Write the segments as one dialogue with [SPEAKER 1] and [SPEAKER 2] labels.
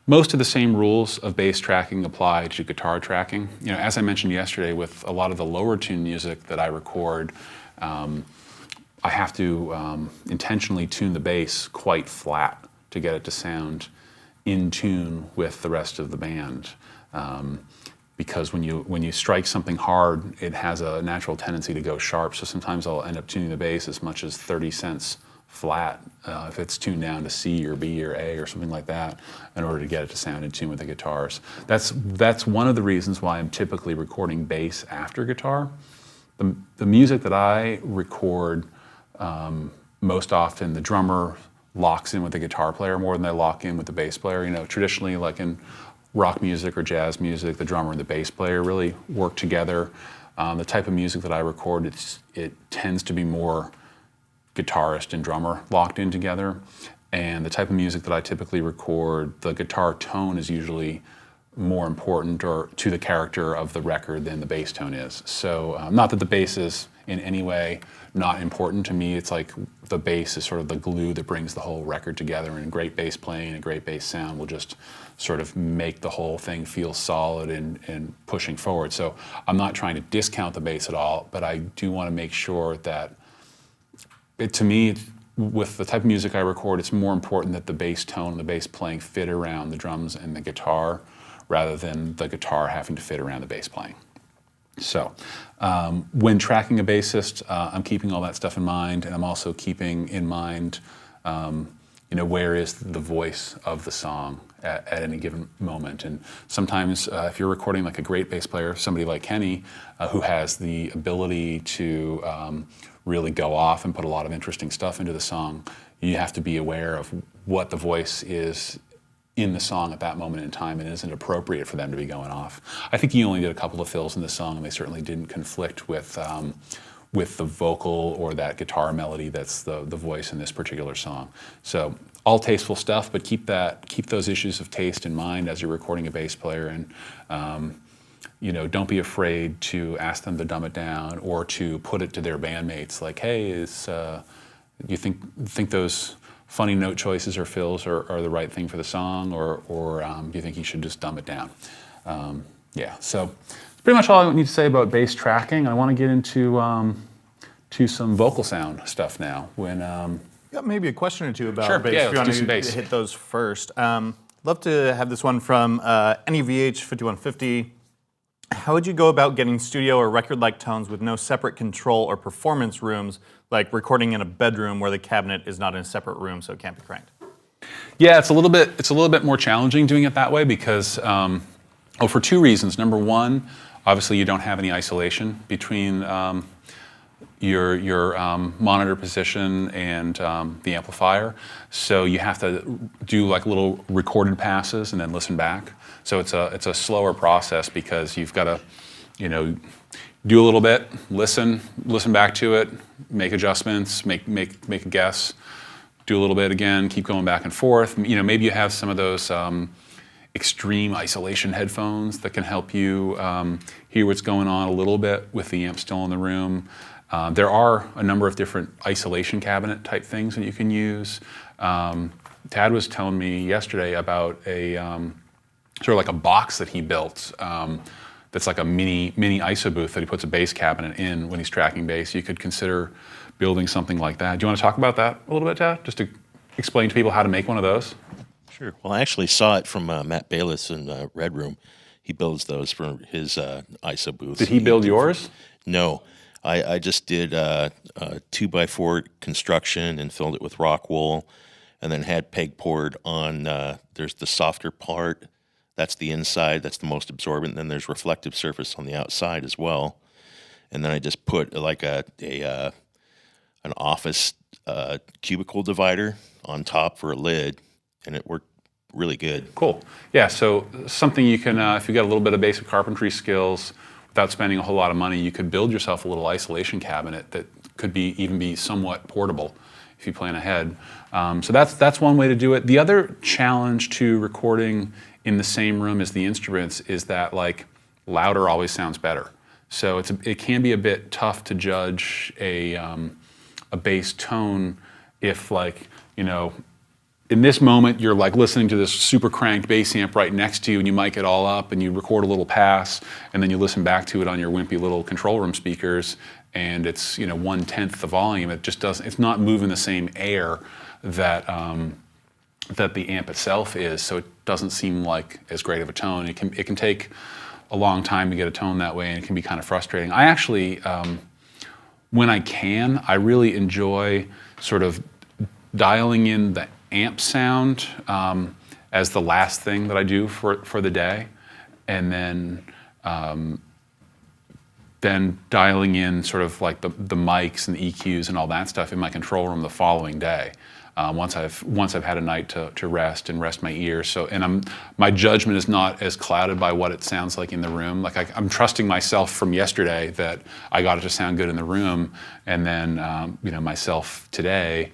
[SPEAKER 1] Most of the same rules of bass tracking apply to guitar tracking. You know, as I mentioned yesterday, with a lot of the lower tune music that I record, I have to intentionally tune the bass quite flat to get it to sound in tune with the rest of the band. Because when you strike something hard, it has a natural tendency to go sharp. So sometimes I'll end up tuning the bass as much as 30 cents flat if it's tuned down to C or B or A or something like that in order to get it to sound in tune with the guitars. That's one of the reasons why I'm typically recording bass after guitar. The music that I record, most often the drummer locks in with the guitar player more than they lock in with the bass player. You know, traditionally, like in rock music or jazz music, the drummer and the bass player really work together. The type of music that I record, it tends to be more guitarist and drummer locked in together. And the type of music that I typically record, the guitar tone is usually more important or to the character of the record than the bass tone is. So not that the bass is in any way not important to me. It's like the bass is sort of the glue that brings the whole record together, and great bass playing and great bass sound will just sort of make the whole thing feel solid and pushing forward. So I'm not trying to discount the bass at all, but I do want to make sure that to me, with the type of music I record, it's more important that the bass tone and the bass playing fit around the drums and the guitar rather than the guitar having to fit around the bass playing. So when tracking a bassist, I'm keeping all that stuff in mind, and I'm also keeping in mind, where is the voice of the song at any given moment. And sometimes if you're recording like a great bass player, somebody like Kenny, who has the ability to really go off and put a lot of interesting stuff into the song, you have to be aware of what the voice is in the song at that moment in time, and isn't appropriate for them to be going off. I think he only did a couple of fills in the song, and they certainly didn't conflict with the vocal or that guitar melody that's the voice in this particular song. So all tasteful stuff, but keep those issues of taste in mind as you're recording a bass player, and don't be afraid to ask them to dumb it down or to put it to their bandmates like, hey, you think those funny note choices or fills are the right thing for the song, or do you think you should just dumb it down? So that's pretty much all I need to say about bass tracking. I want to get into to some vocal sound stuff now.
[SPEAKER 2] Got maybe a question or two about
[SPEAKER 1] sure,
[SPEAKER 2] bass.
[SPEAKER 1] yeah,
[SPEAKER 2] if you want
[SPEAKER 1] do some bass.
[SPEAKER 2] hit those first. Love to have this one from NEVH 5150. How would you go about getting studio or record-like tones with no separate control or performance rooms, like recording in a bedroom where the cabinet is not in a separate room, so it can't be cranked?
[SPEAKER 1] Yeah, it's a little bit more challenging doing it that way because, for two reasons. Number one, obviously you don't have any isolation between your monitor position and the amplifier, so you have to do like little recorded passes and then listen back. So it's a slower process because you've got to, do a little bit, listen back to it, make adjustments, make a guess, do a little bit again, keep going back and forth. Maybe you have some of those extreme isolation headphones that can help you hear what's going on a little bit with the amp still in the room. There are a number of different isolation cabinet type things that you can use. Tad was telling me yesterday about a sort of like a box that he built that's like a mini ISO booth that he puts a bass cabinet in when he's tracking bass. You could consider building something like that. Do you want to talk about that a little bit, Tad? Just to explain to people how to make one of those?
[SPEAKER 3] Sure. Well, I actually saw it from Matt Bayless in Red Room. He builds those for his ISO booths.
[SPEAKER 1] Did he build yours?
[SPEAKER 3] No. I just did a 2x4 construction and filled it with rock wool, and then had peg poured on, there's the softer part, that's the inside, that's the most absorbent, and then there's reflective surface on the outside as well. And then I just put like an office cubicle divider on top for a lid, and it worked really good.
[SPEAKER 1] Cool. Yeah, so something you can, if you've got a little bit of basic carpentry skills, without spending a whole lot of money, you could build yourself a little isolation cabinet that could even be somewhat portable if you plan ahead. So that's one way to do it. The other challenge to recording in the same room as the instruments is that like louder always sounds better. So it can be a bit tough to judge a bass tone if in this moment, you're like listening to this super cranked bass amp right next to you, and you mic it all up, and you record a little pass, and then you listen back to it on your wimpy little control room speakers, and it's 1/10 the volume. It just doesn't. It's not moving the same air that that the amp itself is, so it doesn't seem like as great of a tone. It can take a long time to get a tone that way, and it can be kind of frustrating. I actually, when I can, I really enjoy sort of dialing in the amp sound as the last thing that I do for the day, and then dialing in sort of like the mics and the EQs and all that stuff in my control room the following day. Once I've had a night to rest and rest my ears, my judgment is not as clouded by what it sounds like in the room. Like I'm trusting myself from yesterday that I got it to sound good in the room, and then myself today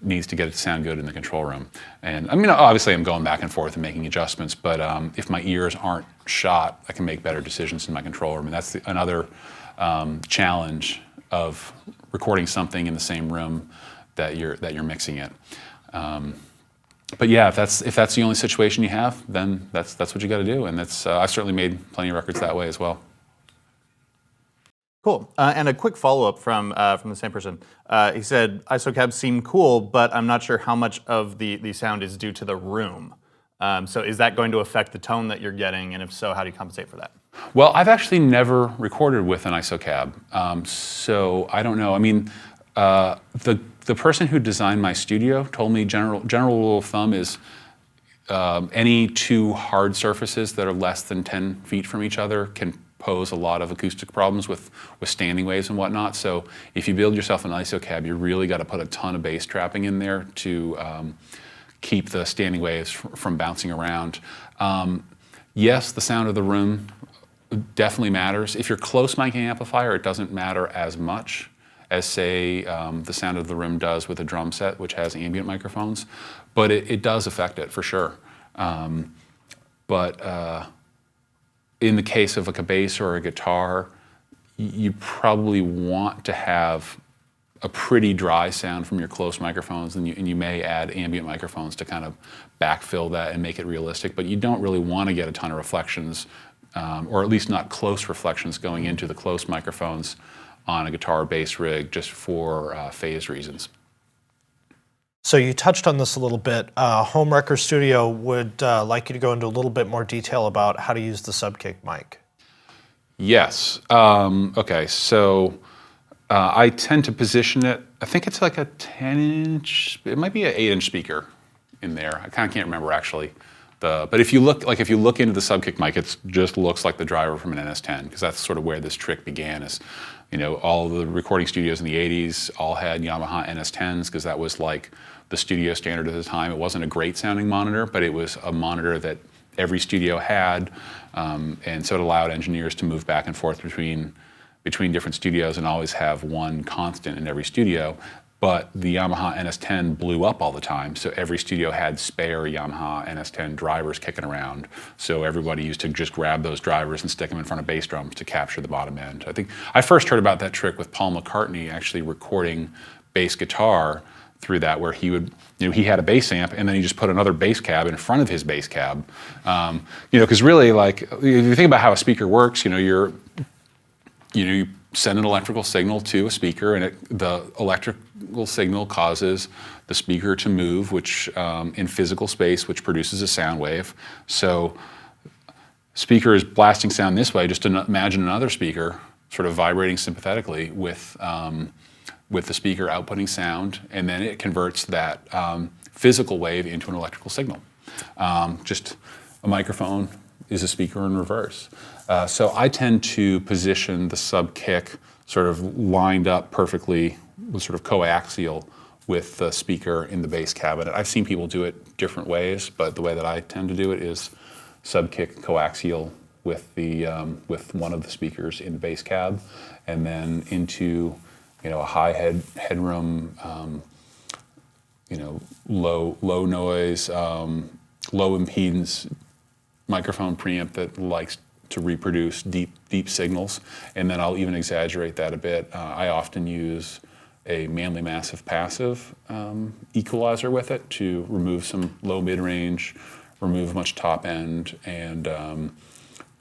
[SPEAKER 1] needs to get it to sound good in the control room. And I mean, obviously I'm going back and forth and making adjustments, but if my ears aren't shot, I can make better decisions in my control room. And that's another challenge of recording something in the same room that you're mixing it. But yeah, if that's the only situation you have, then that's what you got to do. And that's I've certainly made plenty of records that way as well.
[SPEAKER 2] Cool. And a quick follow-up from the same person. He said, ISOCabs seem cool, but I'm not sure how much of the sound is due to the room. So is that going to affect the tone that you're getting? And if so, how do you compensate for that?
[SPEAKER 1] Well, I've actually never recorded with an ISOCab, so I don't know. I mean, the person who designed my studio told me general rule of thumb is any two hard surfaces that are less than 10 feet from each other can pose a lot of acoustic problems with standing waves and whatnot. So if you build yourself an ISOCab, you really got to put a ton of bass trapping in there to keep the standing waves from bouncing around. Yes, the sound of the room definitely matters. If you're close mic amplifier, it doesn't matter as much as, say, the sound of the room does with a drum set, which has ambient microphones, but it does affect it for sure. But in the case of like a bass or a guitar, you probably want to have a pretty dry sound from your close microphones, and you may add ambient microphones to kind of backfill that and make it realistic, but you don't really want to get a ton of reflections, or at least not close reflections going into the close microphones on a guitar or bass rig just for phase reasons.
[SPEAKER 4] So you touched on this a little bit. Home Record Studio would like you to go into a little bit more detail about how to use the subkick mic.
[SPEAKER 1] Yes. Okay, so I tend to position it, I think it's like a 10-inch, it might be an 8-inch speaker in there. I kind of can't remember actually. But if you look into the subkick mic, it just looks like the driver from an NS10, because that's sort of where this trick began. Is, all of the recording studios in the 80s all had Yamaha NS10s, because that was like the studio standard at the time. It wasn't a great sounding monitor, but it was a monitor that every studio had, and so it allowed engineers to move back and forth between different studios and always have one constant in every studio. But the Yamaha NS10 blew up all the time, so every studio had spare Yamaha NS10 drivers kicking around. So everybody used to just grab those drivers and stick them in front of bass drums to capture the bottom end. I think I first heard about that trick with Paul McCartney actually recording bass guitar through that, where he would, he had a bass amp and then he just put another bass cab in front of his bass cab. Because really, like, if you think about how a speaker works, you send an electrical signal to a speaker, and the electrical signal causes the speaker to move, which in physical space, which produces a sound wave. So speaker is blasting sound this way. Just imagine another speaker sort of vibrating sympathetically with the speaker outputting sound, and then it converts that physical wave into an electrical signal. Just a microphone is a speaker in reverse. So I tend to position the sub kick sort of lined up perfectly, sort of coaxial with the speaker in the bass cabinet. I've seen people do it different ways, but the way that I tend to do it is sub kick coaxial with with one of the speakers in the bass cab, and then into a high headroom, low noise, low impedance microphone preamp that likes to reproduce deep signals, and then I'll even exaggerate that a bit. I often use a Manly Massive passive equalizer with it to remove some low mid-range, remove much top end, and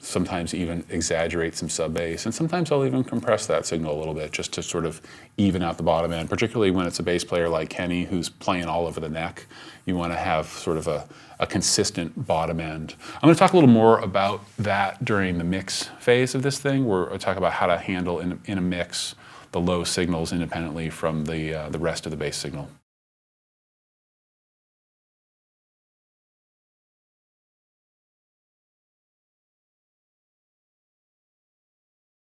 [SPEAKER 1] sometimes even exaggerate some sub bass. And sometimes I'll even compress that signal a little bit just to sort of even out the bottom end, particularly when it's a bass player like Kenny who's playing all over the neck. You want to have sort of a consistent bottom end. I'm going to talk a little more about that during the mix phase of this thing, where I talk about how to handle in a mix the low signals independently from the rest of the bass signal.